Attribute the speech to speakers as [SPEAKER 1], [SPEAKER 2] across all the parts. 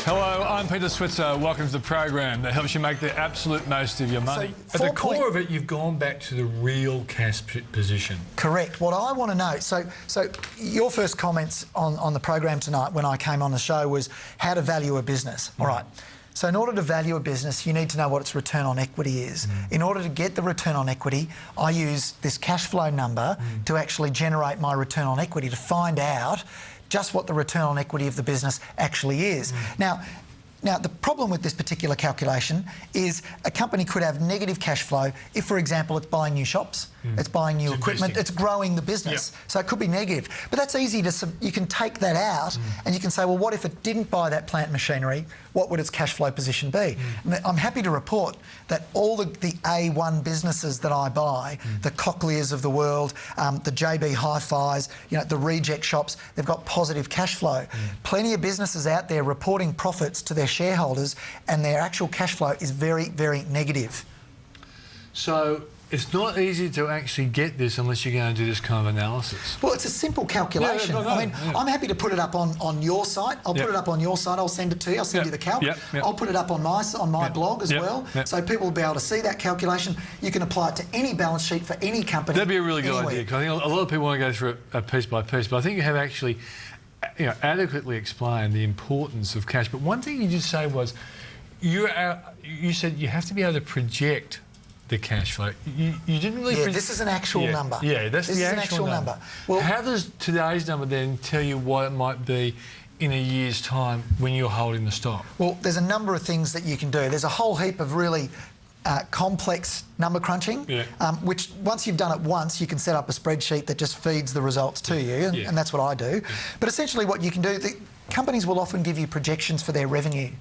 [SPEAKER 1] Hello, I'm Peter Switzer. Welcome to the program that helps you make the absolute most of your money.
[SPEAKER 2] So at the core of it, you've gone back to the real cash position.
[SPEAKER 3] Correct. What I want to know, so your first comments on the program tonight when I came on the show was how to value a business. All right. So in order to value a business, you need to know what its return on equity is. In order to get the return on equity, I use this cash flow number to actually generate my return on equity to find out just what the return on equity of the business actually is. Now, the problem with this particular calculation is a company could have negative cash flow if, for example, it's buying new shops, it's buying new equipment, it's growing the business. So it could be negative. But that's easy to... You can take that out and you can say, well, what if it didn't buy that plant machinery? What would its cash flow position be? And I'm happy to report that all the A1 businesses that I buy, the Cochlears of the world, the JB Hi-Fis, you know, the reject shops, they've got positive cash flow. Plenty of businesses out there reporting profits to their shareholders and their actual cash flow is very, very negative.
[SPEAKER 2] So it's not easy to actually get this unless you're going to do this kind of analysis.
[SPEAKER 3] Well, it's a simple calculation. I'm happy to put it up on your site. I'll put it up on your site. I'll send it to you. I'll send you the calc. I'll put it up on my blog as well, so people will be able to see that calculation. You can apply it to any balance sheet for any company.
[SPEAKER 2] That'd be a really good idea, because I think a lot of people want to go through it piece by piece, but I think you have actually adequately explained the importance of cash. But one thing you did say was you said you have to be able to project the cash flow. You didn't really...
[SPEAKER 3] Yeah, this is an actual number.
[SPEAKER 2] Yeah, that's the actual number.
[SPEAKER 3] Well,
[SPEAKER 2] how does today's number then tell you what it might be in a year's time when you're holding the stock?
[SPEAKER 3] Well, there's a number of things that you can do. There's a whole heap of really complex number crunching, which once you've done it once, you can set up a spreadsheet that just feeds the results to you, and that's what I do. But essentially what you can do... Companies will often give you projections for their revenue.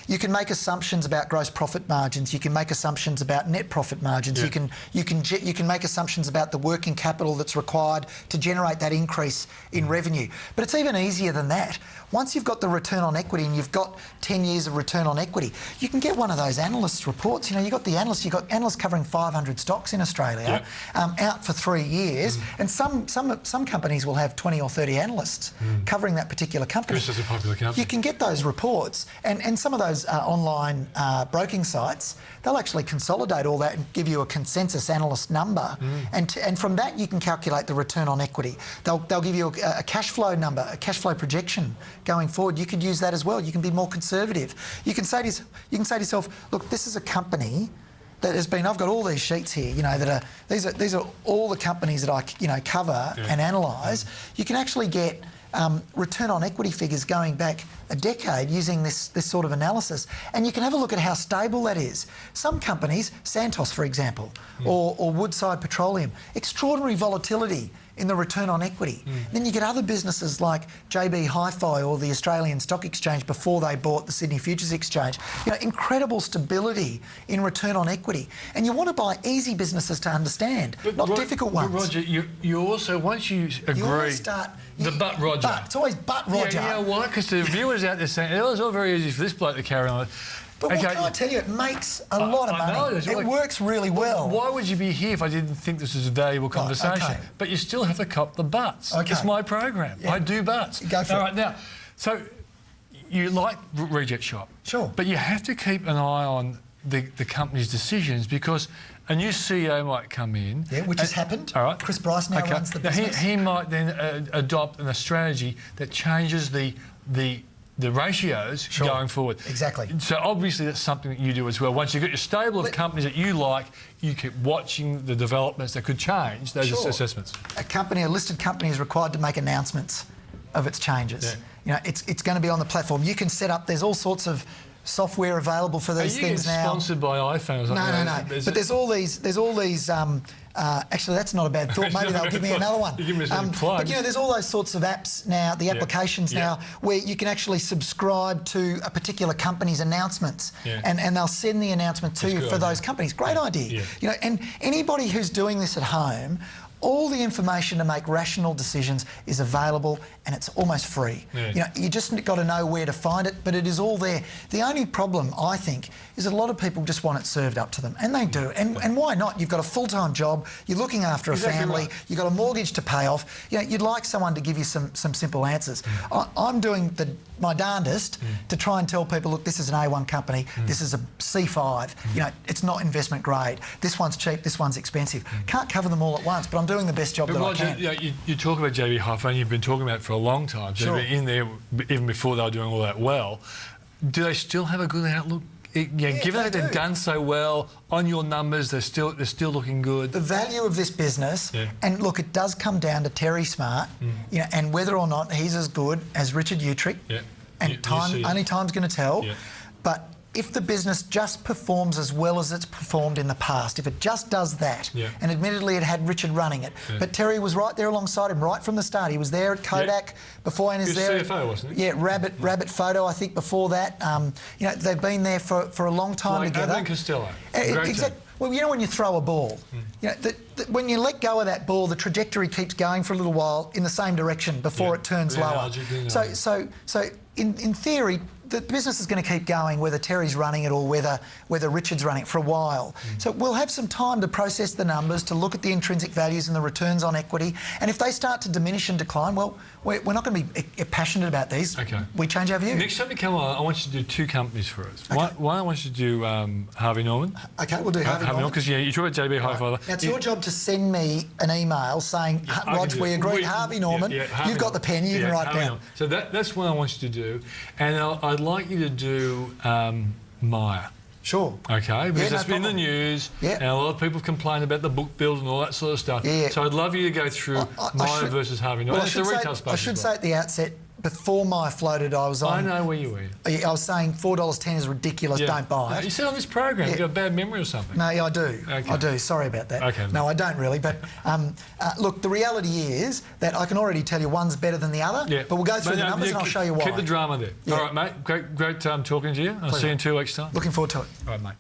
[SPEAKER 3] You can make assumptions about gross profit margins. You can make assumptions about net profit margins. You can make assumptions about the working capital that's required to generate that increase in revenue. But it's even easier than that. Once you've got the return on equity and you've got 10 years of return on equity, you can get one of those analyst reports. You know, you've got analysts covering 500 stocks in Australia, out for 3 years, and some companies will have 20 or 30 analysts covering that particular company.
[SPEAKER 2] This is a popular company.
[SPEAKER 3] You can get those reports, and some of those online broking sites, they'll actually consolidate all that and give you a consensus analyst number, and from that you can calculate the return on equity. They'll give you a cash flow number, a cash flow projection going forward. You could use that as well. You can be more conservative. You can say to yourself, look, this is a company that has been... I've got all these sheets here, you know, that are these are all the companies that I cover and analyse. You can actually get return on equity figures going back a decade using this sort of analysis, and you can have a look at how stable that is. Some companies, Santos for example, or Woodside Petroleum, extraordinary volatility in the return on equity. Then you get other businesses like JB Hi-Fi or the Australian Stock Exchange before they bought the Sydney Futures Exchange. You know, incredible stability in return on equity. And you want to buy easy businesses to understand, not difficult ones.
[SPEAKER 2] But Roger, you also, once you agree...
[SPEAKER 3] You always start...
[SPEAKER 2] But Roger.
[SPEAKER 3] It's always but Roger.
[SPEAKER 2] Yeah, why? Because the viewers out there saying, oh, it's not very easy for this bloke to carry on.
[SPEAKER 3] But what can I tell you? It makes a lot of money. It works really well.
[SPEAKER 2] Why would you be here if I didn't think this was a valuable conversation? But you still have to cop the butts. It's my program. I do butts.
[SPEAKER 3] Go for it.
[SPEAKER 2] All right, now, so you like Reject Shop.
[SPEAKER 3] Sure.
[SPEAKER 2] But you have to keep an eye on the company's decisions, because a new CEO might come in.
[SPEAKER 3] Yeah, which has happened.
[SPEAKER 2] All right.
[SPEAKER 3] Chris Bryce now runs the business.
[SPEAKER 2] He might then adopt a strategy that changes the ratios going forward.
[SPEAKER 3] Exactly.
[SPEAKER 2] So obviously that's something that you do as well. Once you've got your stable of companies that you like, you keep watching the developments that could change those assessments.
[SPEAKER 3] A listed company is required to make announcements of its changes. You know, it's going to be on the platform. You can set up... There's all sorts of software available for these things now.
[SPEAKER 2] Sponsored by iPhone or something?
[SPEAKER 3] No. But there's all these. Actually, that's not a bad thought. Maybe they'll give me another one.
[SPEAKER 2] You give me some plugs.
[SPEAKER 3] But you know, there's all those sorts of apps now, the applications now, where you can actually subscribe to a particular company's announcements, and they'll send the announcement to you for those companies. Great idea. You know, and anybody who's doing this at home, all the information to make rational decisions is available, and it's almost free.
[SPEAKER 2] Yeah.
[SPEAKER 3] You know, you just got to know where to find it, but it is all there. The only problem, I think, is that a lot of people just want it served up to them, and they do. And why not? You've got a full-time job, you're looking after a family,
[SPEAKER 2] right.
[SPEAKER 3] you've got a mortgage to pay off. You know, you'd like someone to give you some simple answers. I'm doing my darndest to try and tell people, look, this is an A1 company, this is a C5, you know, it's not investment grade, this one's cheap, this one's expensive. Can't cover them all at once, but I'm doing the best job that
[SPEAKER 2] Roger,
[SPEAKER 3] I can.
[SPEAKER 2] you talk about JB Hi-Fi, and you've been talking about it for a long time. So
[SPEAKER 3] Sure.
[SPEAKER 2] they've been in there even before they were doing all that well. Do they still have a good outlook? Given that they've done so well on your numbers, they're still looking good.
[SPEAKER 3] The value of this business, and look, it does come down to Terry Smart, you know, and whether or not he's as good as Richard Utrick, and only time's going to tell. But if the business just performs as well as it's performed in the past, if it just does that, and admittedly it had Richard running it, but Terry was right there alongside him right from the start. He was there at Kodak before, and
[SPEAKER 2] he was
[SPEAKER 3] there.
[SPEAKER 2] CFO, wasn't he?
[SPEAKER 3] Yeah, Rabbit Photo, I think, before that. You know, they've been there for a long time together.
[SPEAKER 2] Like Costello.
[SPEAKER 3] Exactly. Well, you know, when you throw a ball, you know, when you let go of that ball, the trajectory keeps going for a little while in the same direction before it turns lower. So in theory, the business is going to keep going whether Terry's running it or whether Richard's running it for a while. So we'll have some time to process the numbers, to look at the intrinsic values and the returns on equity. And if they start to diminish and decline, well, we're not going to be passionate about these.
[SPEAKER 2] Okay.
[SPEAKER 3] We change our view.
[SPEAKER 2] Next time you come on, I want you to do two companies for us.
[SPEAKER 3] Okay.
[SPEAKER 2] One, I want you to do Harvey Norman.
[SPEAKER 3] Okay, we'll do Harvey Norman.
[SPEAKER 2] Because you talk about JB Hi-Fi.
[SPEAKER 3] Now, it's your job to send me an email saying, Rog, we agree, Harvey Norman.
[SPEAKER 2] Harvey
[SPEAKER 3] You've got the pen, you can write down.
[SPEAKER 2] Norman. So that's what I want you to do. And I'd like you to do Myer.
[SPEAKER 3] Sure.
[SPEAKER 2] Okay, because
[SPEAKER 3] no
[SPEAKER 2] it's been in the
[SPEAKER 3] problem.
[SPEAKER 2] news, and a lot of people complain about the book bills and all that sort of stuff. So I'd love you to go through Myer versus Harvey Norman.
[SPEAKER 3] Well, I should say at the outset, before Myer floated, I was on...
[SPEAKER 2] I know where you were.
[SPEAKER 3] I was saying $4.10 is ridiculous, don't buy it.
[SPEAKER 2] You said on this program, you've got a bad memory or something.
[SPEAKER 3] No, I do.
[SPEAKER 2] Okay.
[SPEAKER 3] I do. Sorry about that.
[SPEAKER 2] Okay.
[SPEAKER 3] No, I don't really. But look, the reality is that I can already tell you one's better than the other. But we'll go through the numbers and I'll show you why.
[SPEAKER 2] Keep the drama there. All right, mate. Great talking to you. I'll see you in 2 weeks' time.
[SPEAKER 3] Looking forward to it.
[SPEAKER 2] All right, mate.